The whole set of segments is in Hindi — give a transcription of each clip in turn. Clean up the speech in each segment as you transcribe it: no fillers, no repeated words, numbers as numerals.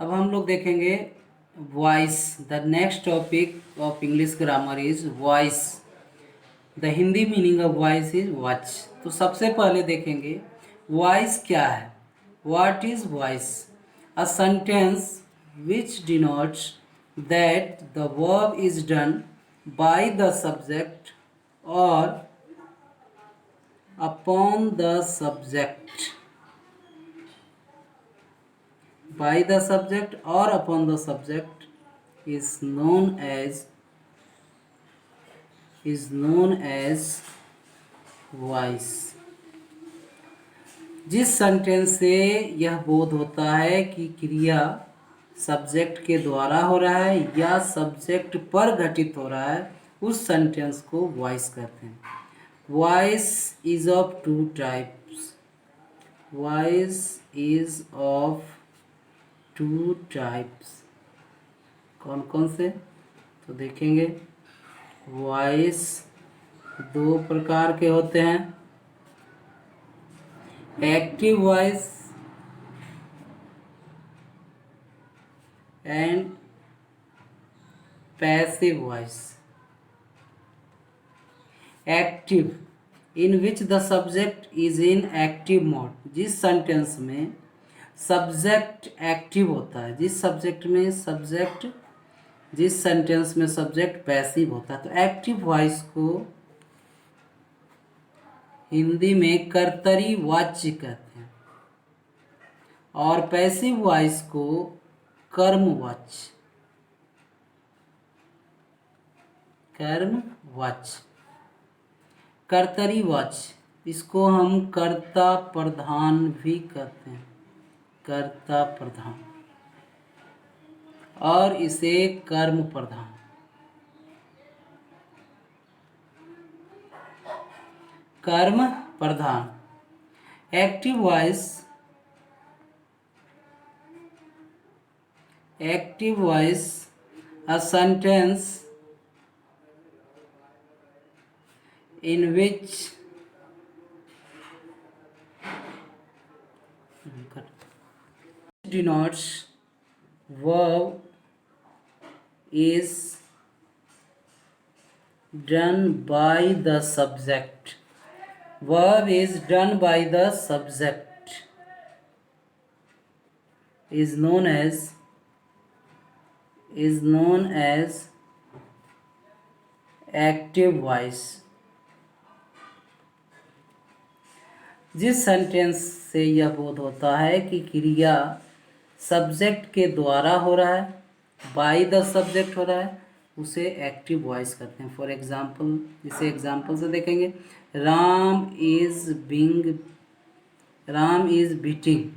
अब हम लोग देखेंगे voice. The next topic of English grammar is voice. The Hindi meaning of voice is वॉच। तो सबसे पहले देखेंगे वॉइस क्या है। What is voice? A sentence which denotes that the verb is done by the subject और upon the subject, by the subject or upon the subject is known as voice। जिस सेंटेंस से यह बोध होता है कि क्रिया सब्जेक्ट के द्वारा हो रहा है या सब्जेक्ट पर घटित हो रहा है, उस सेंटेंस को वॉइस कहते हैं। Voice is of two types. Voice is of two types. कौन कौन से? तो देखेंगे वॉइस दो प्रकार के होते हैं, active voice and passive voice. Active, in which the subject is in active mode. जिस सेंटेंस में सब्जेक्ट एक्टिव होता है, जिस सेंटेंस में सब्जेक्ट पैसिव होता है। तो एक्टिव वॉइस को हिंदी में कर्तरी वाच्य कहते हैं और पैसिव वॉइस को कर्मवाच्य, कर्तरी वाच्य। इसको हम कर्ता प्रधान भी कहते हैं, कर्ता प्रधान, और इसे कर्म प्रधान। कर्म प्रधान। Active voice, a sentence in which denotes verb is done by the subject. Verb is done by the subject is known as active voice। जिस सेंटेंस से यह बोध होता है कि क्रिया सब्जेक्ट के द्वारा हो रहा है, बाय द सब्जेक्ट हो रहा है, उसे एक्टिव वॉइस कहते हैं। फॉर एग्जाम्पल, इसे एग्जाम्पल से देखेंगे। Ram is beating,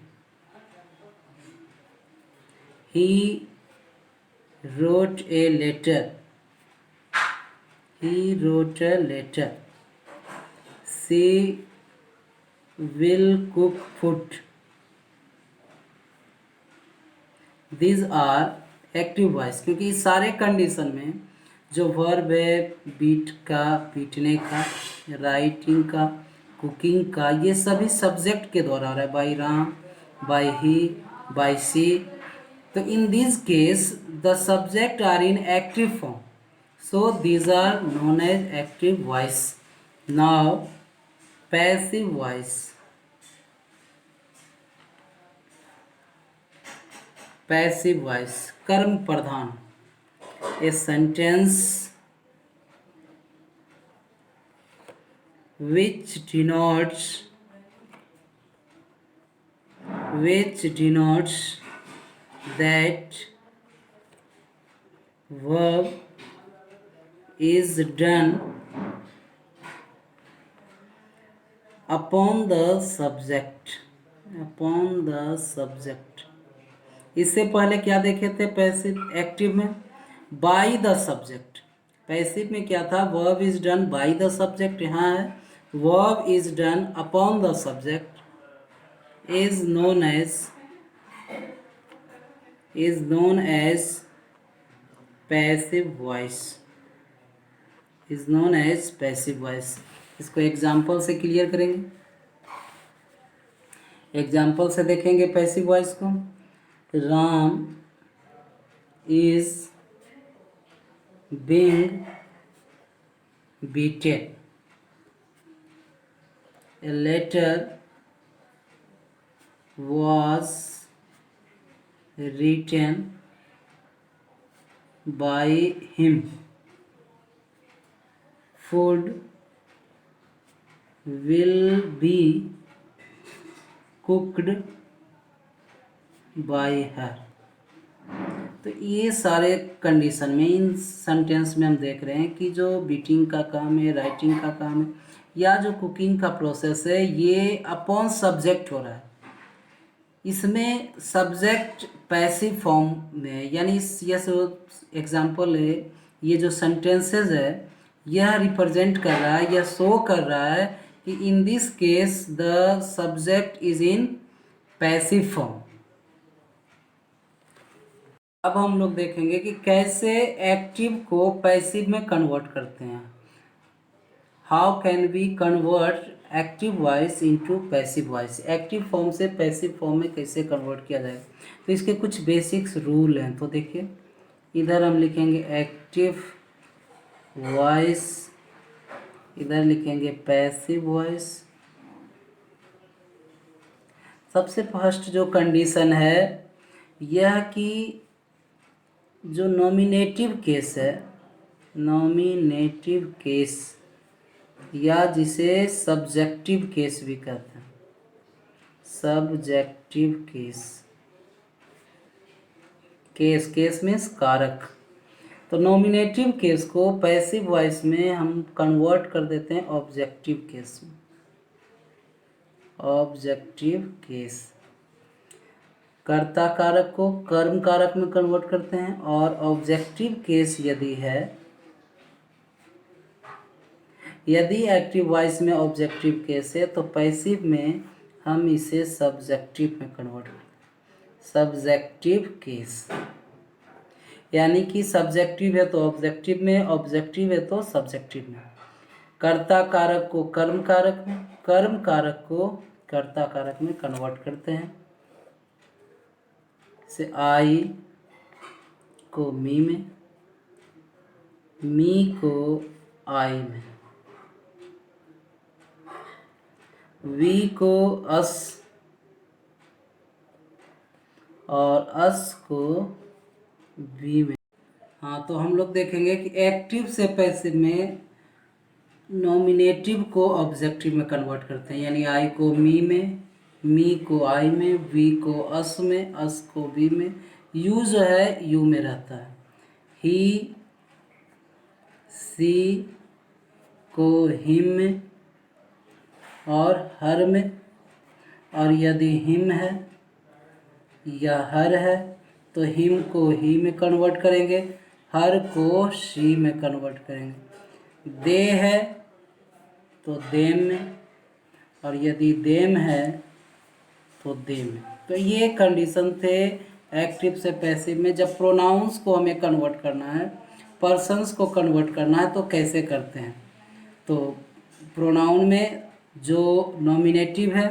he wrote a letter, she will cook food। These are active voice, क्योंकि इस सारे कंडीशन में जो वर्ब है, बीट का, पीटने का, राइटिंग का, कुकिंग का, ये सभी सब्जेक्ट के द्वारा आ रहा है। By Ram, by he, by she. तो in this case the subject are in active form, so these are known as active voice. Now passive voice. Passive voice, कर्म प्रधान। A sentence which denotes that verb is done upon the subject। इससे पहले क्या देखे थे पैसिव एक्टिव में? Bye the subject. पैसिव में क्या था? Verb is done by the subject. यहाँ है verb is done upon the subject, is known as passive voice। इसको एग्जाम्पल से क्लियर करेंगे। एग्जाम्पल से देखेंगे पैसिव वॉइस को। Ram is being beaten. A letter was written by him. Food will be cooked by her. तो ये सारे कंडीशन में, इन सेंटेंस में हम देख रहे हैं कि जो बीटिंग का काम है, राइटिंग का काम है, या जो कुकिंग का प्रोसेस है, ये अपॉन सब्जेक्ट हो रहा है। इसमें सब्जेक्ट पैसिव फॉर्म में, यानी यह एग्जाम्पल है, ये जो सेंटेंसेस है यह रिप्रेजेंट कर रहा है, यह शो कर रहा है कि इन this case the subject is in passive form. अब हम लोग देखेंगे कि कैसे एक्टिव को पैसिव में कन्वर्ट करते हैं। How can we convert active voice into passive voice. Active form से पैसिव फॉर्म में कैसे कन्वर्ट किया जाएगा, तो इसके कुछ बेसिक्स रूल हैं। तो देखिए, इधर हम लिखेंगे एक्टिव वॉइस, इधर लिखेंगे पैसिव वॉइस। सबसे फर्स्ट जो कंडीशन है यह कि जो नॉमिनेटिव केस है, नॉमिनेटिव केस या जिसे सब्जेक्टिव केस भी कहते हैं, सब्जेक्टिव केस, केस मीन्स कारक। तो नॉमिनेटिव केस को पैसिव वॉइस में हम कन्वर्ट कर देते हैं ऑब्जेक्टिव केस में। ऑब्जेक्टिव केस कर्ता कारक को कर्म कारक में कन्वर्ट करते हैं, और ऑब्जेक्टिव केस यदि है, यदि एक्टिव वॉइस में ऑब्जेक्टिव केस है तो पैसिव में हम इसे सब्जेक्टिव में कन्वर्ट करते हैं। सब्जेक्टिव केस यानी कि सब्जेक्टिव है तो ऑब्जेक्टिव में, ऑब्जेक्टिव है तो सब्जेक्टिव में। कर्ता कारक को कर्म कारक में, कर्म कारक को कर्ता कारक में कन्वर्ट करते हैं। से आई को मी में, मी को आई में, वी को अस और अस को वी में। हाँ, तो हम लोग देखेंगे कि एक्टिव से पैसिव में नॉमिनेटिव को ऑब्जेक्टिव में कन्वर्ट करते हैं, यानी आई को मी में, मी को आई में, वी को अस में, अस को वी में, यू जो है यू में रहता है। ही सी को हिम में और हर में, और यदि हिम है या हर है तो हिम को ही में कन्वर्ट करेंगे, हर को शी में कन्वर्ट करेंगे। दे है तो देम में, और यदि देम है तो दे में। तो ये कंडीशन थे एक्टिव से पैसिव में। जब प्रोनाउंस को हमें कन्वर्ट करना है, पर्सन्स को कन्वर्ट करना है, तो कैसे करते हैं। तो प्रोनाउन में जो नॉमिनेटिव है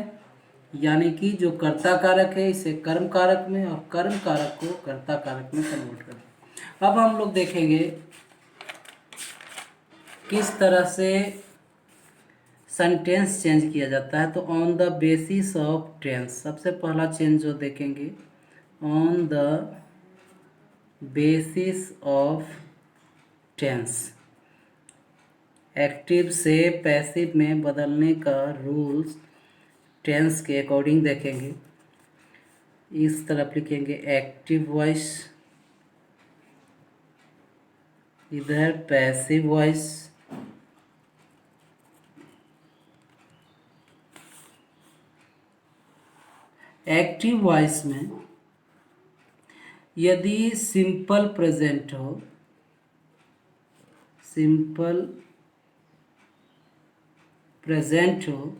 यानी कि जो कर्ता कारक है, इसे कर्म कारक में, और कर्म कारक को कर्ता कारक में कन्वर्ट करते हैं। अब हम लोग देखेंगे किस तरह से सेंटेंस चेंज किया जाता है। तो on the basis of tense, सबसे पहला चेंज जो देखेंगे, on the basis of tense, active से पैसिव में बदलने का रूल्स टेंस के अकॉर्डिंग देखेंगे। इस तरफ लिखेंगे एक्टिव वॉइस, इधर पैसिव वॉइस। एक्टिव वॉइस में यदि सिंपल प्रेजेंट हो, सिंपल प्रेजेंट हो,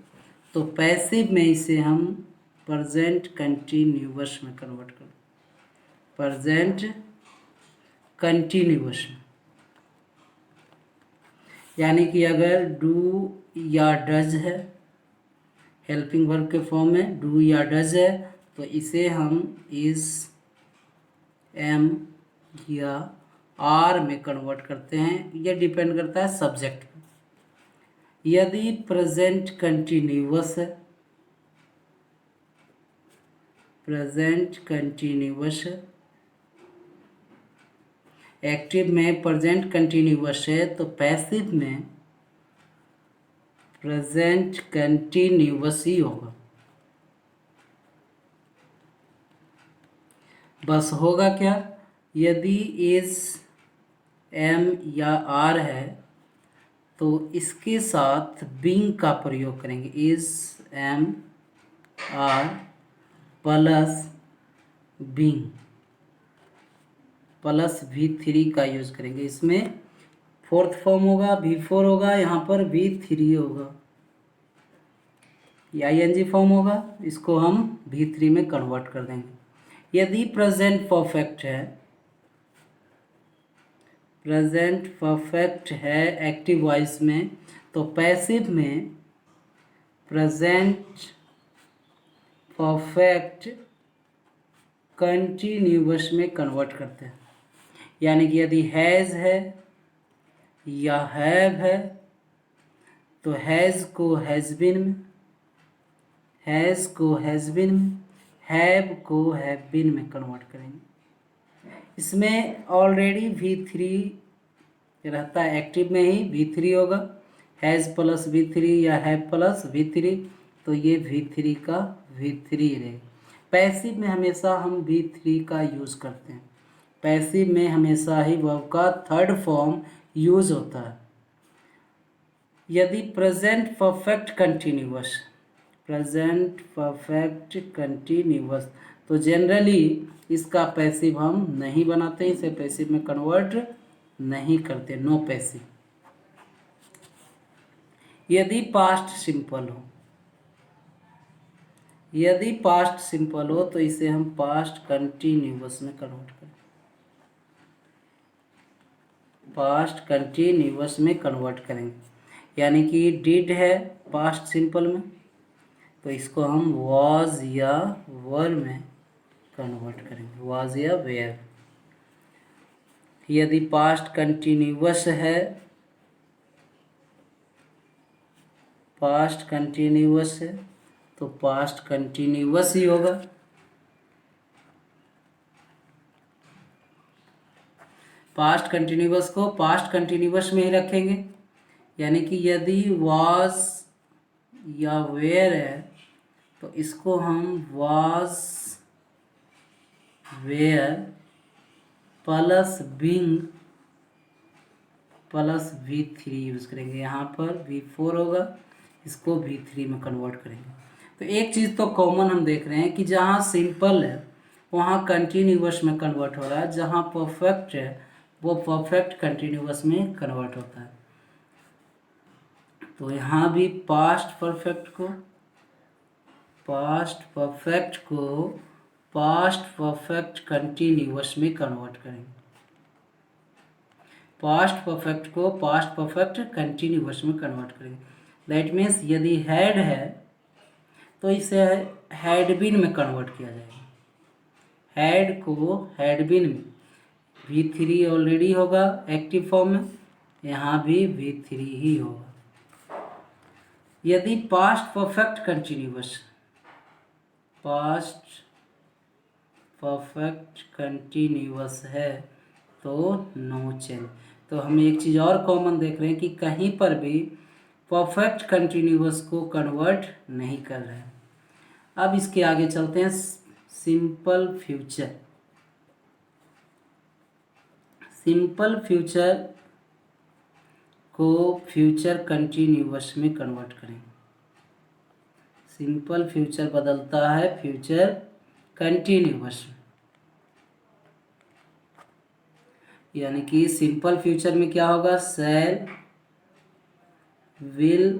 तो पैसिव में इसे हम प्रेजेंट कंटिन्यूअस में कन्वर्ट करें, प्रेजेंट कंटिन्यूअस में। यानी कि अगर डू या डज है, हेल्पिंग वर्ब के फॉर्म में डू या डज है, तो इसे हम इज एम या आर में कन्वर्ट करते हैं। यह डिपेंड करता है सब्जेक्ट पर। यदि प्रेजेंट कंटिन्यूअस है, प्रेजेंट कंटिन्यूअस एक्टिव में प्रेजेंट कंटिन्यूअस है तो पैसिव में प्रेजेंट कंटिन्यूअस ही होगा। बस होगा क्या, यदि इज एम या आर है तो इसके साथ बीइंग का प्रयोग करेंगे। Is am are plus being plus V3 का यूज करेंगे। इसमें फोर्थ फॉर्म होगा V4 होगा, यहाँ पर V3 होगा, ING फॉर्म होगा, इसको हम V3 में कन्वर्ट कर देंगे। यदि प्रेजेंट परफेक्ट है, प्रेजेंट परफेक्ट है एक्टिव वॉइस में तो पैसिव में प्रेजेंट परफेक्ट कंटिन्यूअस में कन्वर्ट करते हैं। यानी कि यदि हैज़ है या हैव है तो हैज़ को हैज़ बीन में, हैज़ को हैज़ बीन में, हैव को हैव बीन में कन्वर्ट करेंगे। इसमें ऑलरेडी V3 रहता है, एक्टिव में ही V3 होगा। हैज़ प्लस V3 या हैव प्लस V3 तो ये V3 का V3 रहेगा। पैसिव में हमेशा हम V3 का यूज़ करते हैं। पैसिव में हमेशा ही वर्ब का थर्ड फॉर्म यूज होता है। यदि present perfect continuous, present perfect continuous तो जनरली इसका पैसिव हम नहीं बनाते, इसे पैसिव में कन्वर्ट नहीं करते, नो पैसिव। यदि पास्ट सिंपल हो, यदि पास्ट सिंपल हो तो इसे हम पास्ट कंटिन्यूअस में कन्वर्ट करें, पास्ट कंटिन्यूअस में कन्वर्ट करेंगे। यानी कि डिड है पास्ट सिंपल में तो इसको हम वाज या वर में कन्वर्ट करेंगे, वाज या वेयर। यदि पास्ट कंटिन्यूअस है, पास्ट कंटिन्यूअस है तो पास्ट कंटिन्यूअस ही होगा। पास्ट कंटिन्यूअस को पास्ट कंटिन्यूअस में ही रखेंगे। यानी कि यदि वाज या वेयर है तो इसको हम was were plus being plus V3 use करेंगे। यहाँ पर V4 होगा, इसको V3 में कन्वर्ट करेंगे। तो एक चीज़ तो कॉमन हम देख रहे हैं कि जहाँ सिंपल है वहाँ कंटिन्यूअस में कन्वर्ट हो रहा है, जहाँ परफेक्ट है वो परफेक्ट कंटिन्यूअस में कन्वर्ट होता है। तो यहाँ भी पास्ट परफेक्ट को पास्ट परफेक्ट कंटिन्यूअस में कन्वर्ट करेंगे, पास्ट परफेक्ट को पास्ट परफेक्ट कंटिन्यूअस में कन्वर्ट करेंगे। दैट मीन्स यदि हैड है तो इसे हैड बीन में कन्वर्ट किया जाएगा। हैड को हैड बीन में V3 ऑलरेडी होगा एक्टिव फॉर्म में, यहाँ भी V3 ही होगा। यदि past perfect continuous, past perfect continuous है तो नो चेंज। तो हम एक चीज़ और कॉमन देख रहे हैं कि कहीं पर भी परफेक्ट कंटिन्यूअस को कन्वर्ट नहीं कर रहे हैं। अब इसके आगे चलते हैं सिंपल फ्यूचर। सिंपल फ्यूचर को फ्यूचर कंटिन्यूअस में कन्वर्ट करें। सिंपल फ्यूचर बदलता है फ्यूचर कंटिन्यूअस में। यानी कि सिंपल फ्यूचर में क्या होगा, शैल विल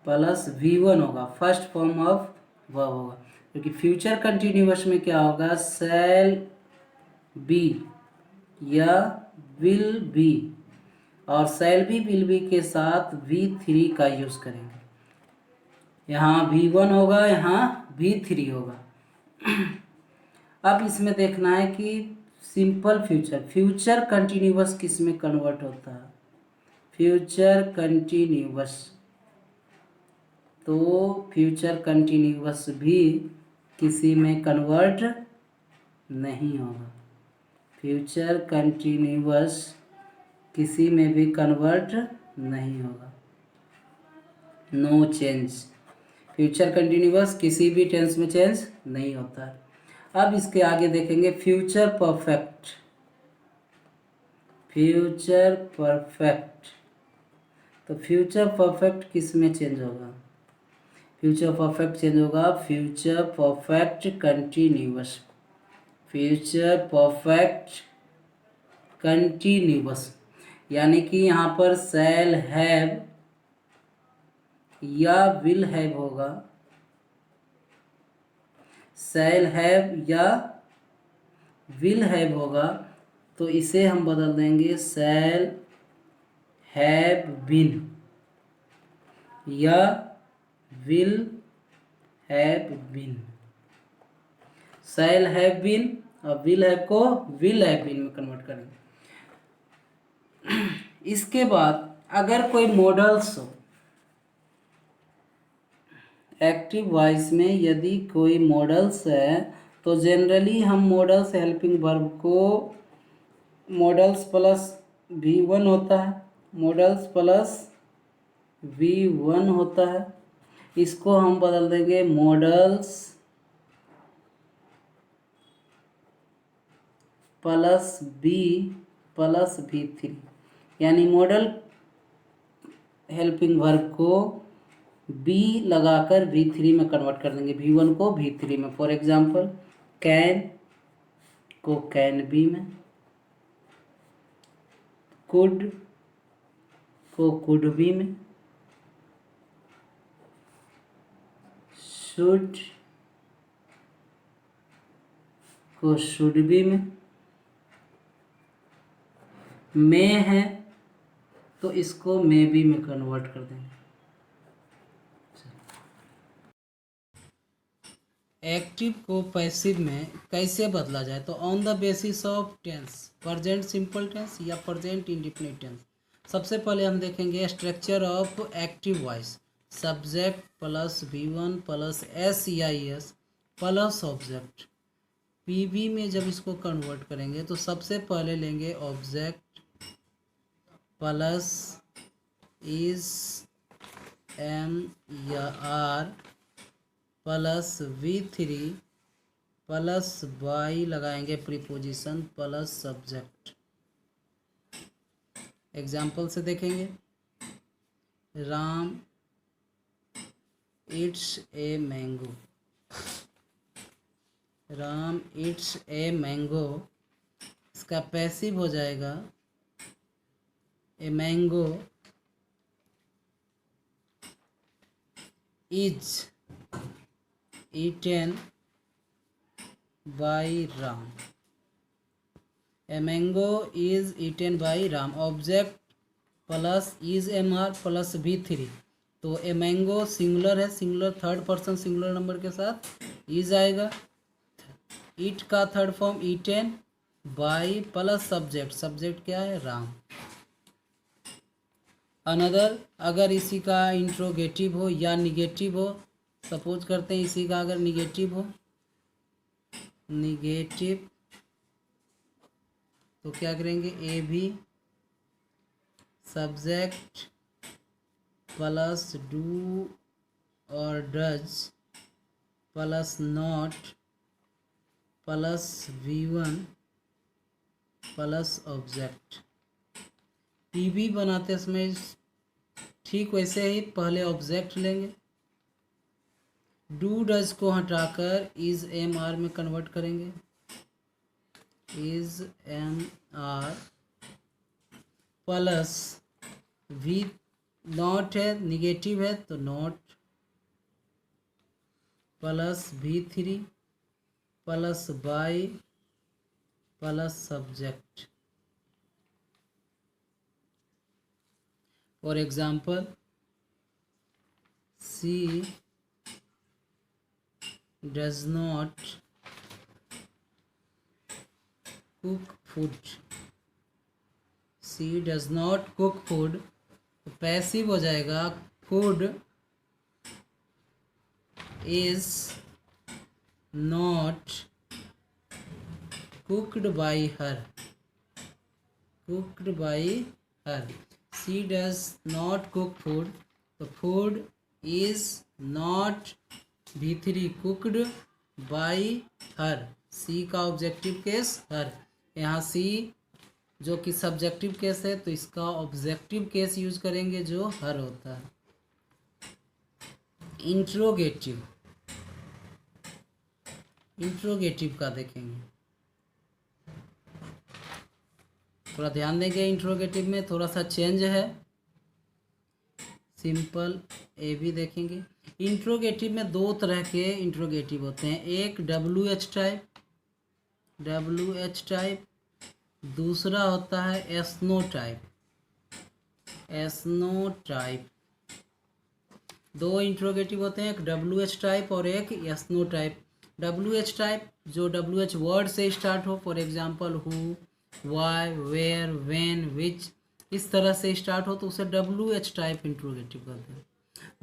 प्लस V1 होगा, फर्स्ट फॉर्म ऑफ वर्ब होगा। क्योंकि फ्यूचर कंटिन्यूअस में क्या होगा, शैल बी या विल बी, और शैल बी विल बी के साथ V3 का यूज़ करेंगे। यहाँ V1 होगा, यहाँ V3 होगा। अब इसमें देखना है कि सिंपल फ्यूचर कंटिन्यूअस किस में कन्वर्ट होता है। फ्यूचर कंटिन्यूअस, तो फ्यूचर कंटिन्यूअस भी किसी में कन्वर्ट नहीं होगा। फ्यूचर कंटिन्यूअस किसी में भी कन्वर्ट नहीं होगा। नो चेंज, फ्यूचर कंटिन्यूअस किसी भी टेंस में चेंज नहीं होता है। अब इसके आगे देखेंगे फ्यूचर परफेक्ट। फ्यूचर परफेक्ट, तो फ्यूचर परफेक्ट किस में चेंज होगा? फ्यूचर परफेक्ट चेंज होगा future perfect continuous. Future perfect continuous, यानी कि यहाँ पर शैल हैव या विल हैव होगा। शैल हैव या विल हैव होगा, तो इसे हम बदल देंगे शैल हैव बीन या will have been. Shall have been और विल हैव को विल हैव बीन में कन्वर्ट करेंगे। इसके बाद अगर कोई मॉडल्स हो, एक्टिव वॉइस में यदि कोई मॉडल्स है तो जनरली हम मॉडल्स हेल्पिंग वर्ब को मॉडल्स प्लस V1 होता है, मॉडल्स प्लस V1 होता है, इसको हम बदल देंगे models plus B plus V3, यानी मॉडल हेल्पिंग वर्ब को B लगाकर V3 में कन्वर्ट कर देंगे, V1 को V3 में। फॉर एग्जांपल कैन को कैन बी में, कुड को कुड बी में, शुड को शुड बी में, मे है तो इसको मे बी में कन्वर्ट कर देंगे। एक्टिव को पैसिव में कैसे बदला जाए? तो on the basis of tense, present simple tense या प्रेजेंट इंडेफिनिट टेंस। सबसे पहले हम देखेंगे structure of active voice. Subject plus V1 plus SEIS plus object. PV में जब इसको कन्वर्ट करेंगे तो सबसे पहले लेंगे ऑब्जेक्ट प्लस इज एम या are plus V3 plus by लगाएंगे प्रीपोजिशन प्लस सब्जेक्ट। एग्जाम्पल से देखेंगे, Ram eats a mango. Ram eats a mango, इसका पैसिव हो जाएगा a mango is eaten by Ram। A mango is eaten by Ram। Object plus is MR plus V3, तो ए मैंगो सिंगुलर है, singular third person singular number के साथ इज आएगा। ईट का third form eaten by plus subject, subject क्या है? राम। अनदर, अगर इसी का इंट्रोगेटिव हो या निगेटिव हो, सपोज करते हैं इसी का अगर निगेटिव हो, निगेटिव, तो क्या करेंगे? ए भी सब्जेक्ट प्लस डू और does plus not plus V1 plus object. PV बनाते समय ठीक वैसे ही पहले ऑब्जेक्ट लेंगे, डू डज को हटाकर इज MR में कन्वर्ट करेंगे, is MR plus V not है, निगेटिव है तो not plus V3 plus by plus subject. For example she does not cook food, she does not cook food, तो पैसिव हो जाएगा food is not cooked by her, cooked by her, she does not cook food, तो food is not V3 cooked by her, she का ऑब्जेक्टिव केस हर, यहाँ सी जो कि सब्जेक्टिव केस है तो इसका ऑब्जेक्टिव केस यूज करेंगे जो हर होता है। इंट्रोगेटिव, इंट्रोगेटिव का देखेंगे, थोड़ा ध्यान देंगे। इंट्रोगेटिव में थोड़ा सा चेंज है, सिंपल ए भी देखेंगे। इंट्रोगेटिव में दो तरह के इंट्रोगेटिव होते हैं, एक WH टाइप, WH टाइप, दूसरा होता है एस्नो टाइप, एस्नो टाइप। दो इंट्रोगेटिव होते हैं, एक WH टाइप और एक एस्नो टाइप। WH टाइप जो WH वर्ड से स्टार्ट हो, for example who, why, where, when, which, इस तरह से स्टार्ट हो तो उसे WH टाइप इंट्रोगेटिव कहते हैं।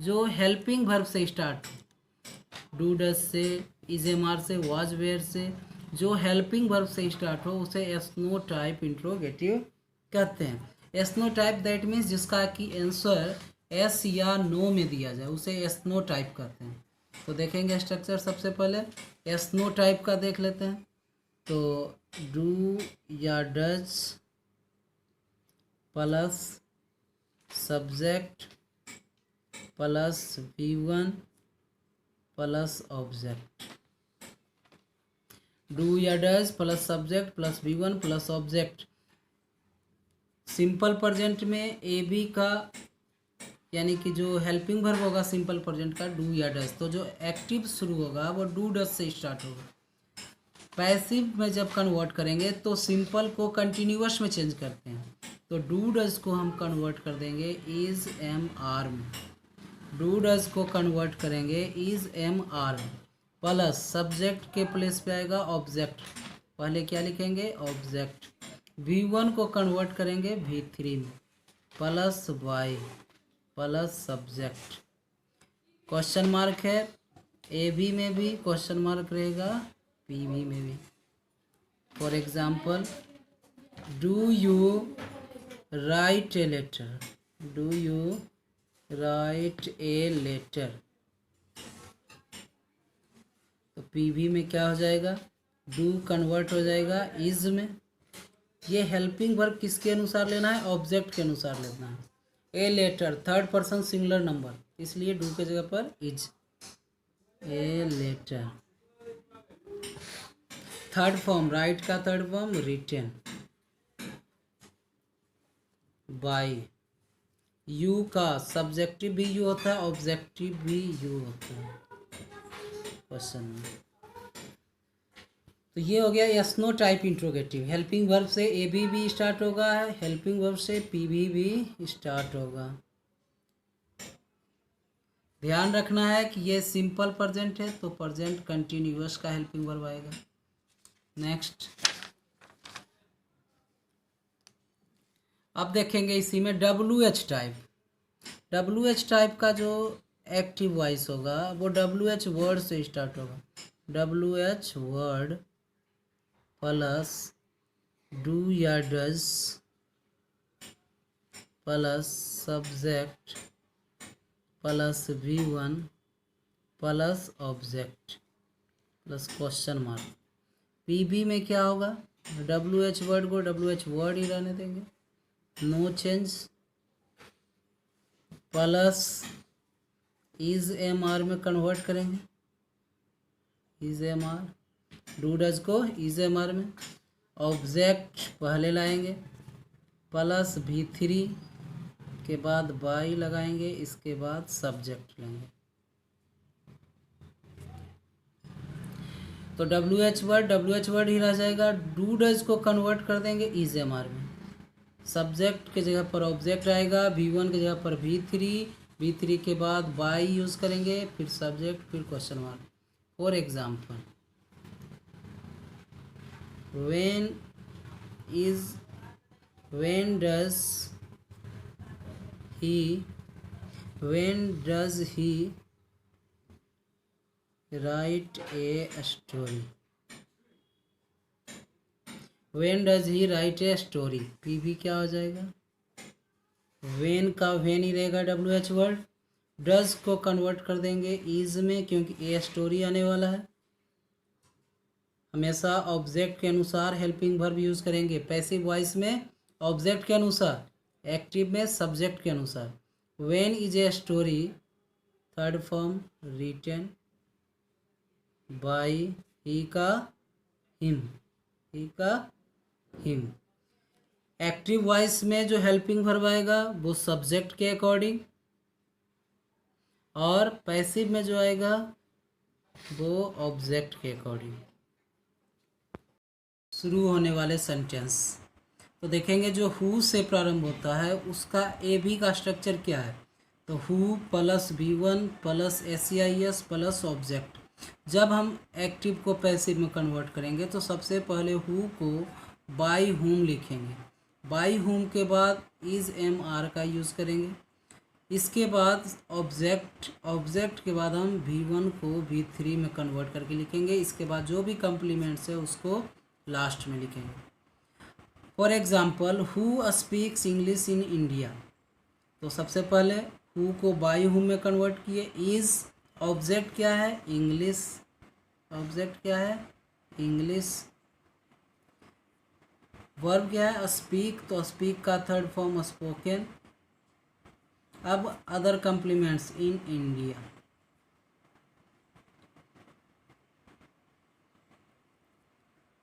जो हेल्पिंग वर्ब से स्टार्ट हो, डू डज से, इज एम आर से, वाज वेयर से, जो हेल्पिंग वर्ब से स्टार्ट हो उसे एस्नो टाइप इंट्रोगेटिव कहते हैं। एस्नो टाइप दैट मीन्स जिसका कि आंसर एस या नो में दिया जाए उसे एस्नो टाइप कहते हैं। तो देखेंगे स्ट्रक्चर, सबसे पहले एस्नो टाइप का देख लेते हैं। तो डू या does plus subject plus V1 plus object, do या does plus subject plus V1 plus object. Simple present में ए बी का यानी कि जो हेल्पिंग वर्ब होगा सिंपल प्रेजेंट का डू या डज, तो जो एक्टिव शुरू होगा वो डू डज से स्टार्ट होगा। पैसिव में जब कन्वर्ट करेंगे तो सिंपल को कंटिन्यूअस में चेंज करते हैं, तो डू डज को हम कन्वर्ट कर देंगे इज एम आर में, डू डज को कन्वर्ट करेंगे इज एम आर में, प्लस सब्जेक्ट के प्लेस पे आएगा ऑब्जेक्ट, पहले क्या लिखेंगे ऑब्जेक्ट। V1 को कन्वर्ट करेंगे V3 में, plus by plus subject. Question mark है, ए बी में भी क्वेश्चन मार्क रहेगा, पी बी में भी। For example do you write a letter, do you write a letter, तो पी बी में क्या हो जाएगा, डू कन्वर्ट हो जाएगा इज में। ये हेल्पिंग वर्ब किसके अनुसार लेना है, ऑब्जेक्ट के अनुसार लेना है। A letter third person singular number, इसलिए डू के जगह पर is, a letter. Third form write का third form written, by. You का सब्जेक्टिव भी यू होता है, ऑब्जेक्टिव भी यू होता है क्वेश्चन में। तो ये हो गया snow type interrogative. Helping verb से ए बी भी स्टार्ट होगा, हेल्पिंग वर्ब से पी भी स्टार्ट होगा। ध्यान रखना है कि ये सिंपल प्रेजेंट है तो प्रेजेंट कंटिन्यूअस का हेल्पिंग वर्ब आएगा। नेक्स्ट अब देखेंगे इसी में WH टाइप। WH टाइप का जो एक्टिव वॉइस होगा वो WH वर्ड से स्टार्ट होगा, WH वर्ड प्लस डू या does plus subject plus V1 plus object plus question mark. PB में क्या होगा, WH वर्ड को WH वर्ड ही रहने देंगे, no change, plus is am are में कन्वर्ट करेंगे, is am are, do does को इज एम आर में, ऑब्जेक्ट पहले लाएंगे, प्लस V3 के बाद बाई लगाएंगे, इसके बाद सब्जेक्ट लेंगे। तो WH वर्ड ही रह जाएगा। डू डज को कन्वर्ट कर देंगे इज एम आर में, सब्जेक्ट के जगह पर ऑब्जेक्ट आएगा, V1 के जगह पर V3 के बाद बाई यूज़ करेंगे, फिर सब्जेक्ट, फिर question mark. For example when is when does he write a story? When does he write a story? PV क्या हो जाएगा? when का when ही रहेगा WH वर्ड. डज को कन्वर्ट कर देंगे इज में, क्योंकि ए स्टोरी आने वाला है. हमेशा ऑब्जेक्ट के अनुसार हेल्पिंग वर्ब यूज करेंगे. पैसिव वॉइस में ऑब्जेक्ट के अनुसार, एक्टिव में सब्जेक्ट के अनुसार. When is a story, third form written by he का हिम. एक्टिव वॉइस में जो हेल्पिंग वर्ब आएगा वो सब्जेक्ट के अकॉर्डिंग, और पैसिव में जो आएगा वो ऑब्जेक्ट के अकॉर्डिंग. शुरू होने वाले सेंटेंस तो देखेंगे जो हु से प्रारंभ होता है उसका ए बी का स्ट्रक्चर क्या है. तो who plus V1 plus SEIS plus object. जब हम एक्टिव को पैसिव में कन्वर्ट करेंगे तो सबसे पहले हु को बाय हुम लिखेंगे. बाय हुम के बाद इज MR का यूज़ करेंगे. इसके बाद ऑब्जेक्ट के बाद हम V1 को V3 में कन्वर्ट करके लिखेंगे. इसके बाद जो भी कम्प्लीमेंट्स है उसको लास्ट में लिखेंगे. For example who speaks English in India. तो सबसे पहले हु को बाय हुम में कन्वर्ट किए. इज ऑब्जेक्ट क्या है? इंग्लिश. ऑब्जेक्ट क्या है? इंग्लिश. वर्ब क्या है? स्पीक. तो स्पीक का थर्ड फॉर्म स्पोकन. अब other compliments in India.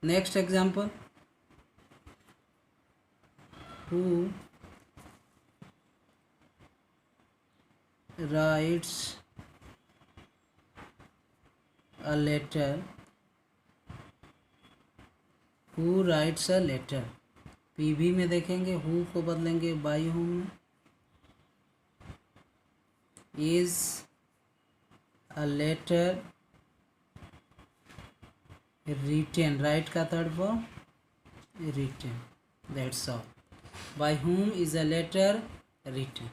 Next example who writes a letter. Who writes a letter. PV में देखेंगे हु को बदलेंगे बाय हुम में. Is a letter written. Write का third form written. That's all. By whom is a letter retain.